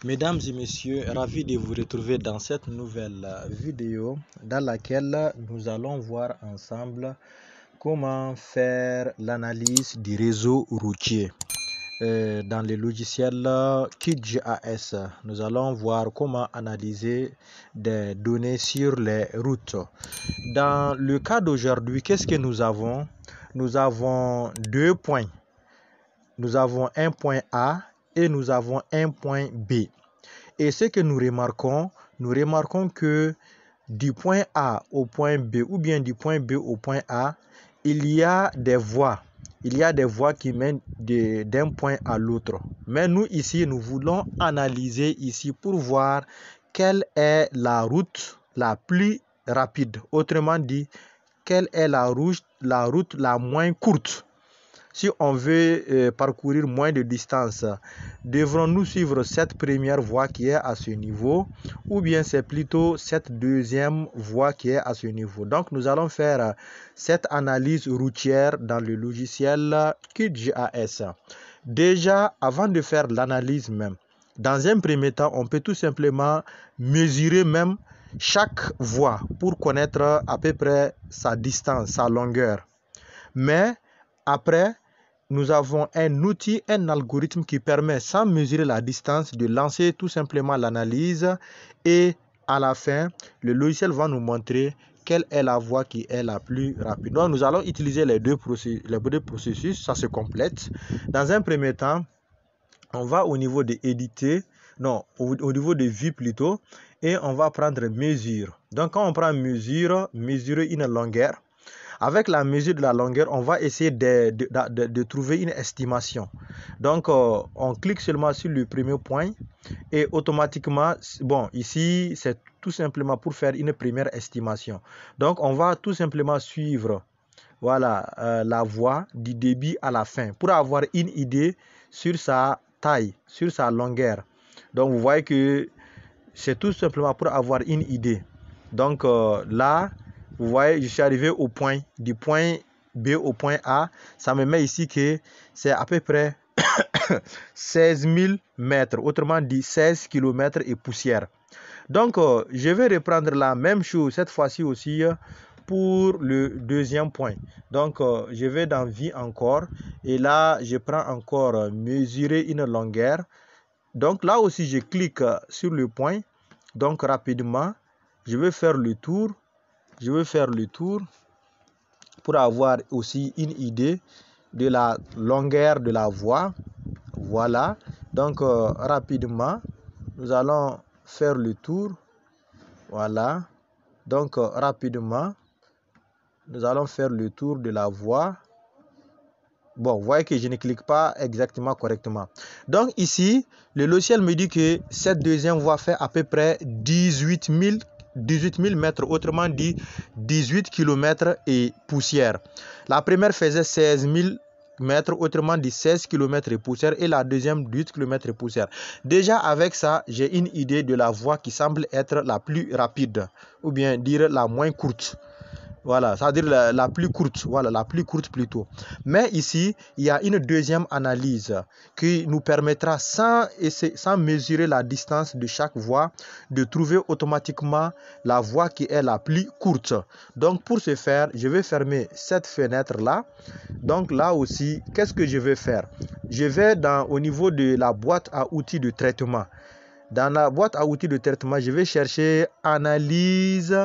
Mesdames et messieurs, ravi de vous retrouver dans cette nouvelle vidéo dans laquelle nous allons voir ensemble comment faire l'analyse du réseau routier. Dans le logiciel QGIS, nous allons voir comment analyser des données sur les routes. Dans le cas d'aujourd'hui, qu'est-ce que nous avons? Nous avons deux points. Nous avons un point A et nous avons un point B. Et ce que nous remarquons que du point A au point B ou bien du point B au point A, il y a des voies. Il y a des voies qui mènent d'un point à l'autre. Mais nous ici, nous voulons analyser ici pour voir quelle est la route la plus rapide. Autrement dit, quelle est la route la moins courte. Si on veut parcourir moins de distance, devrons-nous suivre cette première voie qui est à ce niveau ou bien c'est plutôt cette deuxième voie qui est à ce niveau? Donc, nous allons faire cette analyse routière dans le logiciel QGIS. Déjà, avant de faire l'analyse même, dans un premier temps, on peut tout simplement mesurer même chaque voie pour connaître à peu près sa distance, sa longueur. Mais après, nous avons un outil, un algorithme qui permet, sans mesurer la distance, de lancer tout simplement l'analyse et à la fin, le logiciel va nous montrer quelle est la voie qui est la plus rapide. Donc, nous allons utiliser les deux processus, ça se complète. Dans un premier temps, on va au niveau de éditer, au niveau de vue plutôt, et on va prendre mesure. Donc, quand on prend mesure, mesurer une longueur. Avec la mesure de la longueur, on va essayer de trouver une estimation. Donc, on clique seulement sur le premier point et automatiquement, bon, ici, c'est tout simplement pour faire une première estimation. Donc, on va tout simplement suivre, voilà, la voie du début à la fin pour avoir une idée sur sa taille, sur sa longueur. Donc, vous voyez que c'est tout simplement pour avoir une idée. Donc, là, vous voyez, je suis arrivé au point, du point B au point A. Ça me met ici que c'est à peu près 16 000 mètres, autrement dit 16 km et poussière. Donc, je vais reprendre la même chose, cette fois-ci aussi, pour le deuxième point. Donc, je vais dans vie encore. Et là, je prends encore mesurer une longueur. Donc, là aussi, je clique sur le point. Donc, rapidement, je vais faire le tour. Je vais faire le tour pour avoir aussi une idée de la longueur de la voie. Voilà. Donc, rapidement, nous allons faire le tour. Voilà. Donc, rapidement, nous allons faire le tour de la voie. Bon, vous voyez que je ne clique pas exactement correctement. Donc, ici, le logiciel me dit que cette deuxième voie fait à peu près 18 000 mètres, autrement dit 18 km et poussière. La première faisait 16 000 mètres, autrement dit 16 km et poussière, et la deuxième 18 km et poussière. Déjà avec ça, j'ai une idée de la voie qui semble être la plus rapide, ou bien dire la moins courte. Voilà, c'est-à-dire la plus courte, voilà, la plus courte plutôt. Mais ici, il y a une deuxième analyse qui nous permettra, sans mesurer la distance de chaque voie, de trouver automatiquement la voie qui est la plus courte. Donc, pour ce faire, je vais fermer cette fenêtre-là. Donc, là aussi, qu'est-ce que je vais faire? Je vais au niveau de la boîte à outils de traitement. Dans la boîte à outils de traitement, je vais chercher analyse.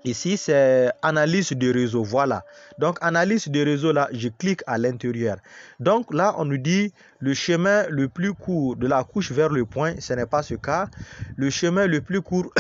Ici, c'est analyse de réseau. Voilà. Donc, analyse de réseau, là, je clique à l'intérieur. Donc, là, on nous dit le chemin le plus court de la couche vers le point. Ce n'est pas ce cas. Le chemin le plus court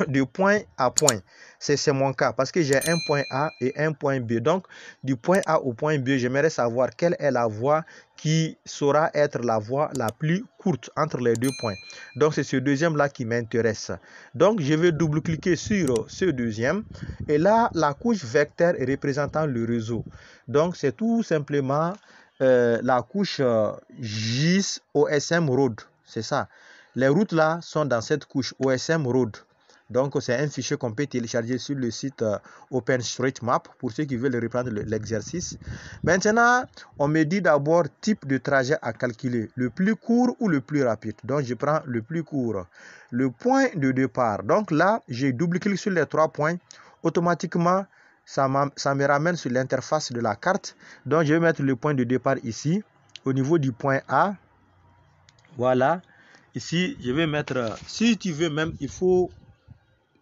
de point à point. C'est mon cas parce que j'ai un point A et un point B. Donc, du point A au point B, j'aimerais savoir quelle est la voie qui saura être la voie la plus courte entre les deux points. Donc, c'est ce deuxième-là qui m'intéresse. Donc, je vais double-cliquer sur ce deuxième. Et là, la couche vecteur est représentant le réseau. Donc, c'est tout simplement la couche GIS OSM Road. C'est ça. Les routes là sont dans cette couche OSM Road. Donc, c'est un fichier qu'on peut télécharger sur le site OpenStreetMap pour ceux qui veulent reprendre l'exercice. Maintenant, on me dit d'abord type de trajet à calculer, le plus court ou le plus rapide. Donc, je prends le plus court. Le point de départ. Donc là, j'ai double-clic sur les 3 points. Automatiquement, ça me ramène sur l'interface de la carte. Donc, je vais mettre le point de départ ici, au niveau du point A. Voilà. Ici, je vais mettre, si tu veux même, il faut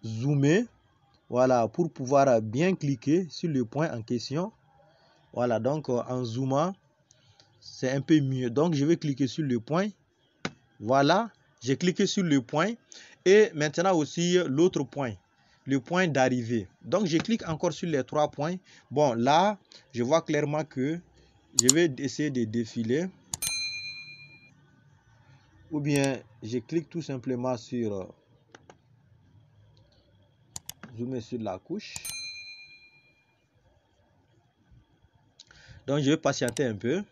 zoomer, voilà, pour pouvoir bien cliquer sur le point en question. Voilà, donc en zoomant, c'est un peu mieux. Donc, je vais cliquer sur le point. Voilà, j'ai cliqué sur le point. Et maintenant aussi, l'autre point, le point d'arrivée. Donc, je clique encore sur les 3 points. Bon, là, je vois clairement que je vais essayer de défiler. Ou bien, je clique tout simplement sur zoomer sur la couche. Donc, je vais patienter un peu.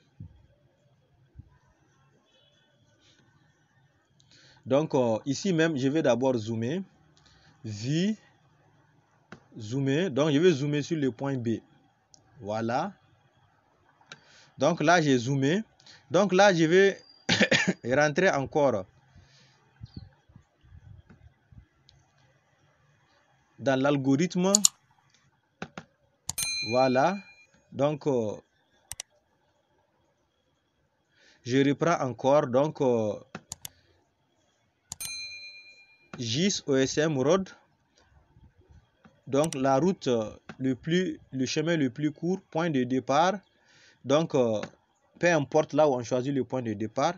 Donc, ici même, je vais d'abord zoomer. Vue, zoomer. Donc, je vais zoomer sur le point B. Voilà. Donc, là, j'ai zoomé. Donc, là, je vais rentrer encore dans l'algorithme. Voilà. Donc, je reprends encore. Donc, GIS OSM Road. Donc, la route, le chemin le plus court, point de départ. Donc, peu importe là où on choisit le point de départ.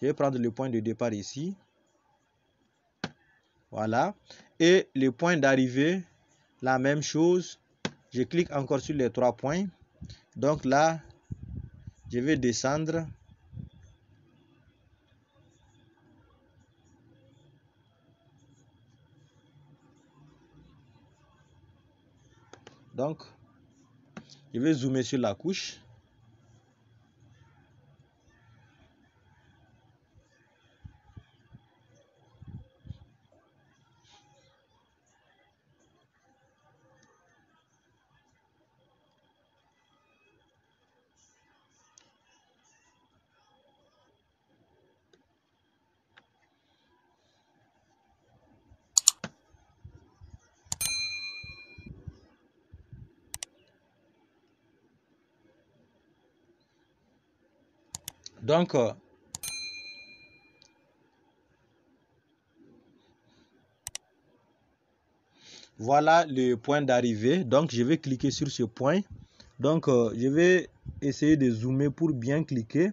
Je vais prendre le point de départ ici. Voilà. Et le point d'arrivée, la même chose. Je clique encore sur les 3 points. Donc là, je vais descendre. Donc, je vais zoomer sur la couche. Donc, voilà le point d'arrivée. Donc, je vais cliquer sur ce point. Donc, je vais essayer de zoomer pour bien cliquer.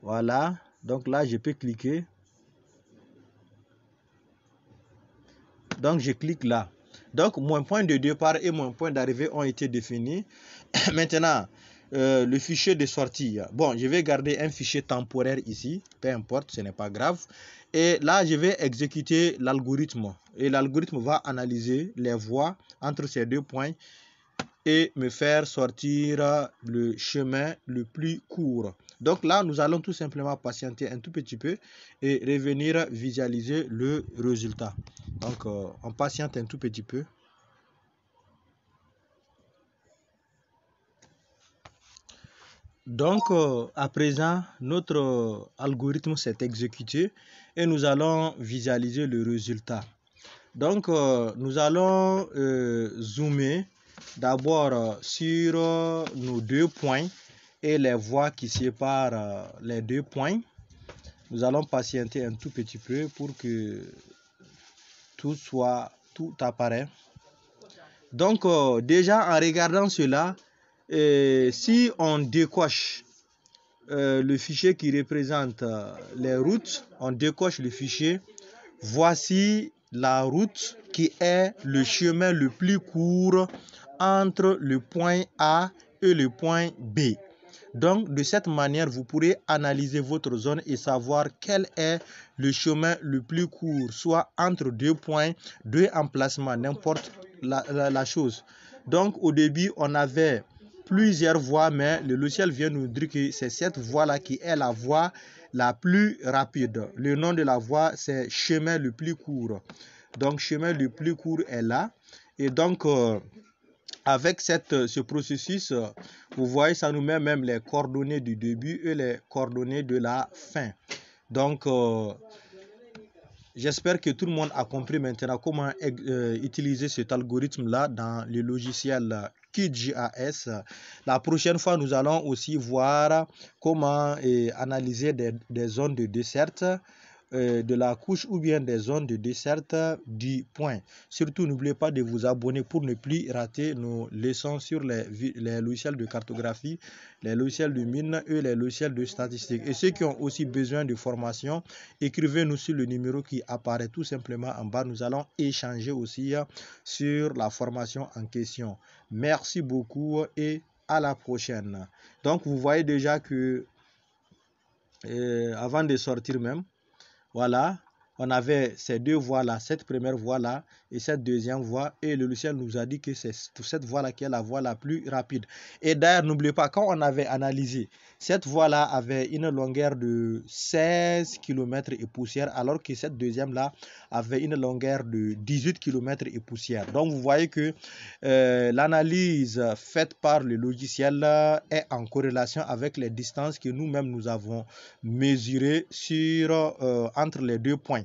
Voilà. Donc là, je peux cliquer. Donc, je clique là. Donc, mon point de départ et mon point d'arrivée ont été définis. Maintenant, le fichier de sortie. Bon, je vais garder un fichier temporaire ici. Peu importe, ce n'est pas grave. Et là, je vais exécuter l'algorithme. Et l'algorithme va analyser les voies entre ces 2 points et me faire sortir le chemin le plus court. Donc là, nous allons tout simplement patienter un tout petit peu et revenir visualiser le résultat. Donc, on patiente un tout petit peu. Donc, à présent, notre algorithme s'est exécuté et nous allons visualiser le résultat. Donc, nous allons zoomer d'abord sur nos 2 points et les voies qui séparent les 2 points. Nous allons patienter un tout petit peu pour que tout apparaît. Donc, déjà en regardant cela, si on décoche le fichier qui représente les routes, on décoche le fichier. Voici la route qui est le chemin le plus court entre le point A et le point B. Donc, de cette manière, vous pourrez analyser votre zone et savoir quel est le chemin le plus court, soit entre 2 points, 2 emplacements, n'importe la chose. Donc, au début, on avait plusieurs voies, mais le logiciel vient nous dire que c'est cette voie-là qui est la voie la plus rapide. Le nom de la voie, c'est chemin le plus court. Donc, chemin le plus court est là. Et donc, avec ce processus, vous voyez, ça nous met même les coordonnées du début et les coordonnées de la fin. Donc, j'espère que tout le monde a compris maintenant comment utiliser cet algorithme-là dans le logiciel QGIS. La prochaine fois, nous allons aussi voir comment analyser des zones de desserte, de la couche ou bien des zones de desserte du point. Surtout, n'oubliez pas de vous abonner pour ne plus rater nos leçons sur les logiciels de cartographie, les logiciels de mine et les logiciels de statistique. Et ceux qui ont aussi besoin de formation, écrivez-nous sur le numéro qui apparaît tout simplement en bas. Nous allons échanger aussi sur la formation en question. Merci beaucoup et à la prochaine. Donc, vous voyez déjà que avant de sortir même, voilà, on avait ces deux voies-là, cette première voie-là et cette deuxième voie. Et le logiciel nous a dit que c'est cette voie-là qui est la voie la plus rapide. Et d'ailleurs, n'oubliez pas, quand on avait analysé, cette voie-là avait une longueur de 16 km et poussière, alors que cette deuxième-là avait une longueur de 18 km et poussière. Donc, vous voyez que l'analyse faite par le logiciel est en corrélation avec les distances que nous-mêmes nous avons mesurées entre les deux points.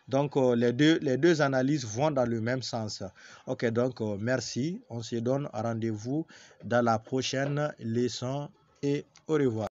Donc, les deux analyses vont dans le même sens. Ok, donc merci. On se donne rendez-vous dans la prochaine leçon et au revoir.